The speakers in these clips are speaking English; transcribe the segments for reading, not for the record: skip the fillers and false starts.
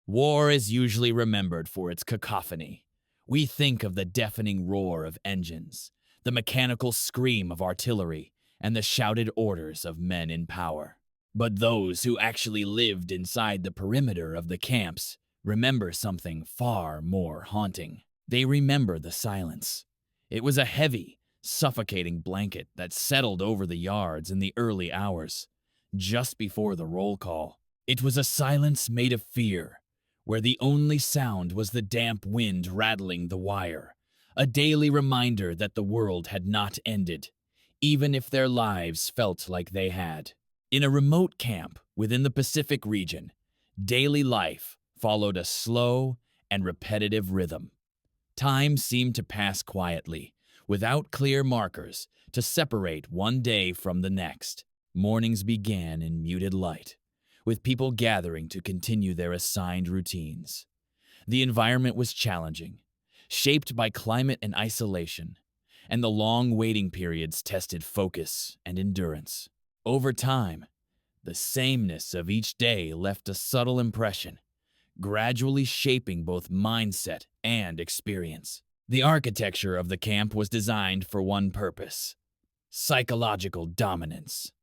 War is usually remembered for its cacophony. We think of the deafening roar of engines, the mechanical scream of artillery, and the shouted orders of men in power. But those who actually lived inside the perimeter of the camps remember something far more haunting. They remember the silence. It was a heavy, suffocating blanket that settled over the yards in the early hours, just before the roll call. It was a silence made of fear, where the only sound was the damp wind rattling the wire, a daily reminder that the world had not ended, even if their lives felt like they had. In a remote camp within the Pacific region, daily life followed a slow and repetitive rhythm. Time seemed to pass quietly, without clear markers to separate one day from the next. Mornings began in muted light, with people gathering to continue their assigned routines. The environment was challenging, shaped by climate and isolation, and the long waiting periods tested focus and endurance. Over time, the sameness of each day left a subtle impression, gradually shaping both mindset and experience. The architecture of the camp was designed for one purpose: psychological dominance.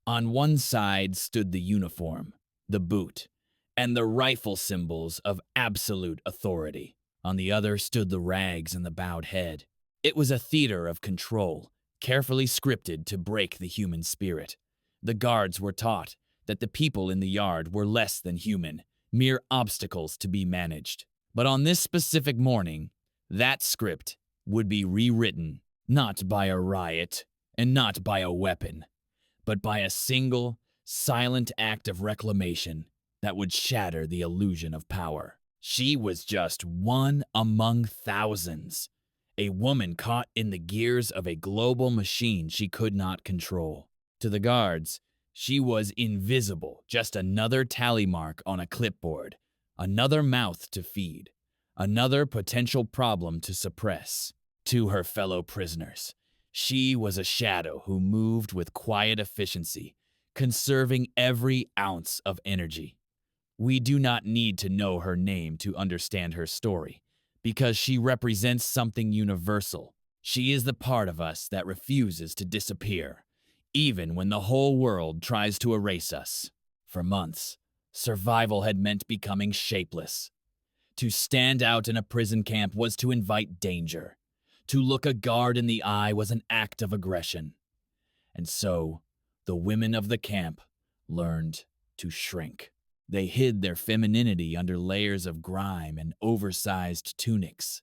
On one side stood the uniform, the boot, and the rifle symbols of absolute authority. On the other stood the rags and the bowed head. It was a theater of control, carefully scripted to break the human spirit. The guards were taught that the people in the yard were less than human, mere obstacles to be managed. But on this specific morning, that script would be rewritten, not by a riot and not by a weapon, but by a single, silent act of reclamation that would shatter the illusion of power. She was just one among thousands, a woman caught in the gears of a global machine she could not control. To the guards, she was invisible, just another tally mark on a clipboard, another mouth to feed, another potential problem to suppress. To her fellow prisoners, she was a shadow who moved with quiet efficiency, conserving every ounce of energy. We do not need to know her name to understand her story, because she represents something universal. She is the part of us that refuses to disappear, even when the whole world tries to erase us. For months, survival had meant becoming shapeless. To stand out in a prison camp was to invite danger. To look a guard in the eye was an act of aggression. And so, the women of the camp learned to shrink. They hid their femininity under layers of grime and oversized tunics.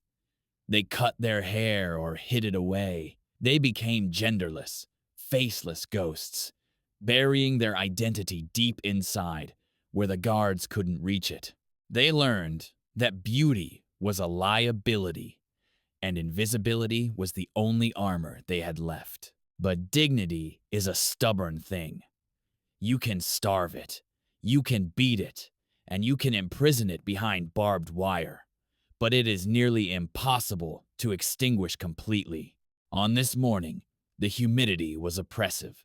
They cut their hair or hid it away. They became genderless, faceless ghosts, burying their identity deep inside, where the guards couldn't reach it. They learned that beauty was a liability, and invisibility was the only armor they had left. But dignity is a stubborn thing. You can starve it, you can beat it, and you can imprison it behind barbed wire, but it is nearly impossible to extinguish completely. On this morning, the humidity was oppressive,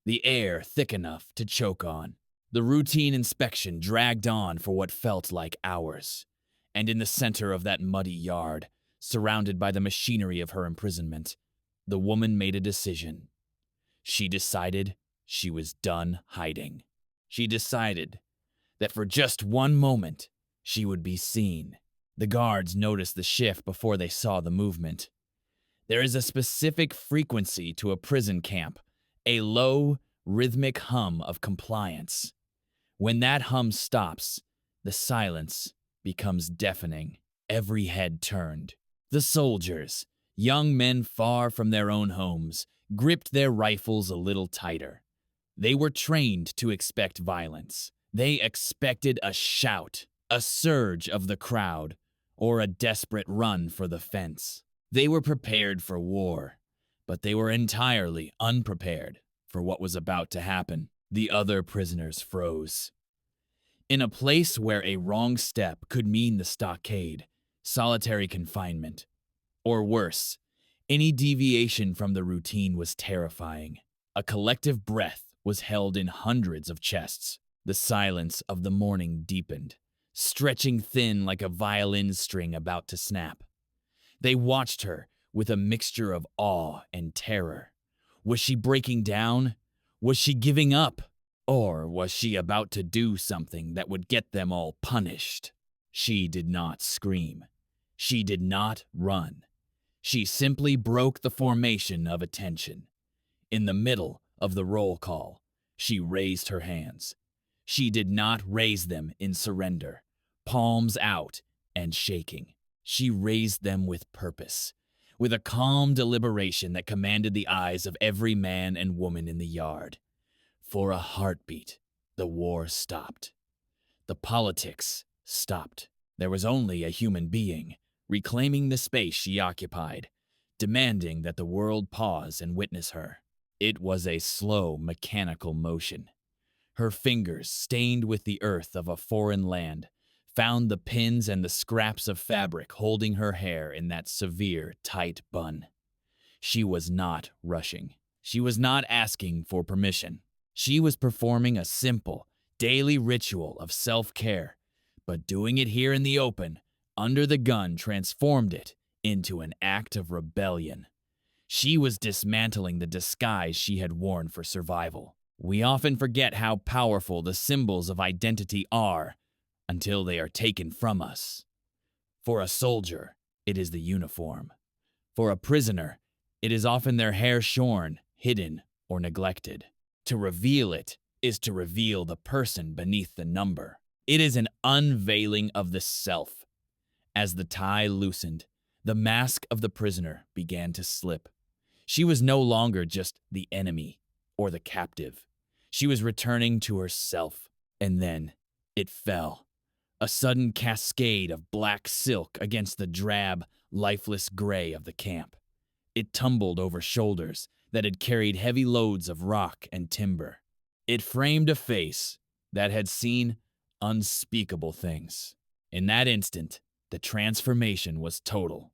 the air thick enough to choke on. The routine inspection dragged on for what felt like hours, and in the center of that muddy yard, surrounded by the machinery of her imprisonment, the woman made a decision. She decided she was done hiding. She decided that for just one moment, she would be seen. The guards noticed the shift before they saw the movement. There is a specific frequency to a prison camp, a low, rhythmic hum of compliance. When that hum stops, the silence becomes deafening. Every head turned. The soldiers, young men far from their own homes, gripped their rifles a little tighter. They were trained to expect violence. They expected a shout, a surge of the crowd, or a desperate run for the fence. They were prepared for war, but they were entirely unprepared for what was about to happen. The other prisoners froze. In a place where a wrong step could mean the stockade, solitary confinement, or worse, any deviation from the routine was terrifying. A collective breath was held in hundreds of chests. The silence of the morning deepened, stretching thin like a violin string about to snap. They watched her with a mixture of awe and terror. Was she breaking down? Was she giving up? Or was she about to do something that would get them all punished? She did not scream. She did not run. She simply broke the formation of attention. In the middle of the roll call, she raised her hands. She did not raise them in surrender, palms out and shaking. She raised them with purpose, with a calm deliberation that commanded the eyes of every man and woman in the yard. For a heartbeat, the war stopped. The politics stopped. There was only a human being, reclaiming the space she occupied, demanding that the world pause and witness her. It was a slow, mechanical motion. Her fingers, stained with the earth of a foreign land, found the pins and the scraps of fabric holding her hair in that severe, tight bun. She was not rushing. She was not asking for permission. She was performing a simple, daily ritual of self-care, but doing it here in the open, under the gun, transformed it into an act of rebellion. She was dismantling the disguise she had worn for survival. We often forget how powerful the symbols of identity are until they are taken from us. For a soldier, it is the uniform. For a prisoner, it is often their hair shorn, hidden, or neglected. To reveal it is to reveal the person beneath the number. It is an unveiling of the self. As the tie loosened, the mask of the prisoner began to slip. She was no longer just the enemy or the captive. She was returning to herself. And then it fell. A sudden cascade of black silk against the drab, lifeless gray of the camp. It tumbled over shoulders that had carried heavy loads of rock and timber. It framed a face that had seen unspeakable things. In that instant, the transformation was total.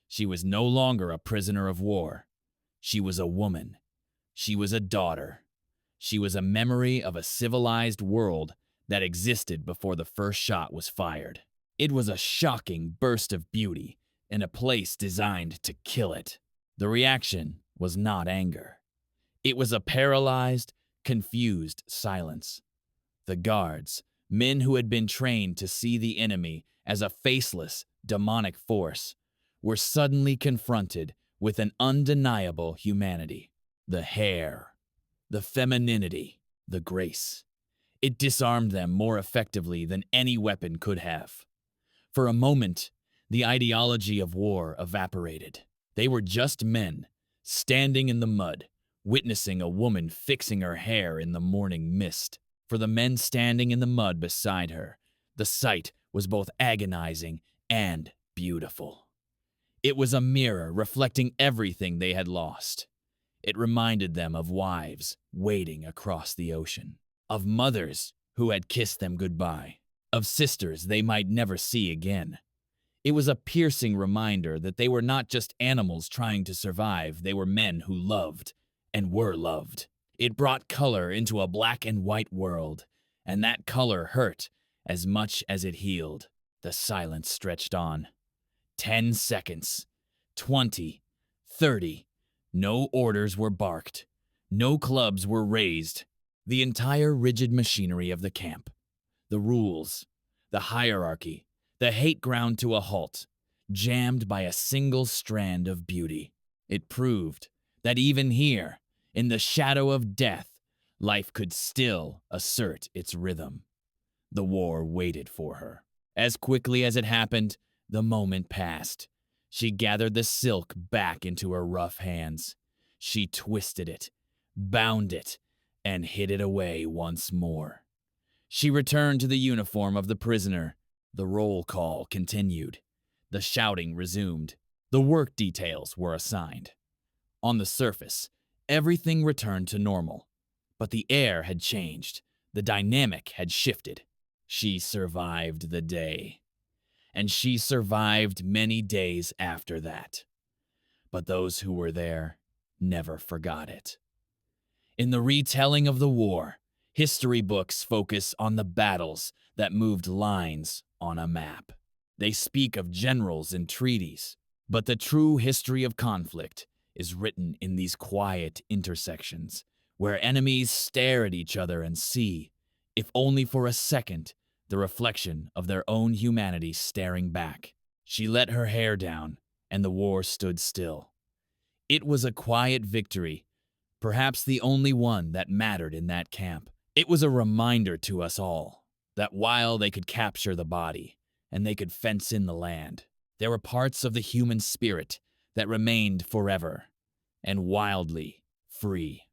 She was no longer a prisoner of war. She was a woman. She was a daughter. She was a memory of a civilized world that existed before the first shot was fired. It was a shocking burst of beauty in a place designed to kill it. The reaction was not anger. It was a paralyzed, confused silence. The guards, men who had been trained to see the enemy as a faceless, demonic force, were suddenly confronted with an undeniable humanity. The hair, the femininity, the grace. It disarmed them more effectively than any weapon could have. For a moment, the ideology of war evaporated. They were just men, standing in the mud, witnessing a woman fixing her hair in the morning mist. For the men standing in the mud beside her, the sight was both agonizing and beautiful. It was a mirror reflecting everything they had lost. It reminded them of wives waiting across the ocean, of mothers who had kissed them goodbye, of sisters they might never see again. It was a piercing reminder that they were not just animals trying to survive, they were men who loved and were loved. It brought color into a black and white world, and that color hurt as much as it healed. The silence stretched on. 10 seconds, 20, 30. No orders were barked. No clubs were raised. The entire rigid machinery of the camp, the rules, the hierarchy, the hate ground to a halt, jammed by a single strand of beauty. It proved that even here, in the shadow of death, life could still assert its rhythm. The war waited for her. As quickly as it happened, the moment passed. She gathered the silk back into her rough hands. She twisted it, bound it, and hid it away once more. She returned to the uniform of the prisoner. The roll call continued. The shouting resumed. The work details were assigned. On the surface, everything returned to normal. But the air had changed. The dynamic had shifted. She survived the day. And she survived many days after that. But those who were there never forgot it. In the retelling of the war, History books focus on the battles that moved lines on a map. They speak of generals and treaties, but the true history of conflict is written in these quiet intersections, where enemies stare at each other and see, if only for a second, the reflection of their own humanity staring back. She let her hair down, and the war stood still. It was a quiet victory, perhaps the only one that mattered in that camp. It was a reminder to us all that while they could capture the body and they could fence in the land, there were parts of the human spirit that remained forever and wildly free.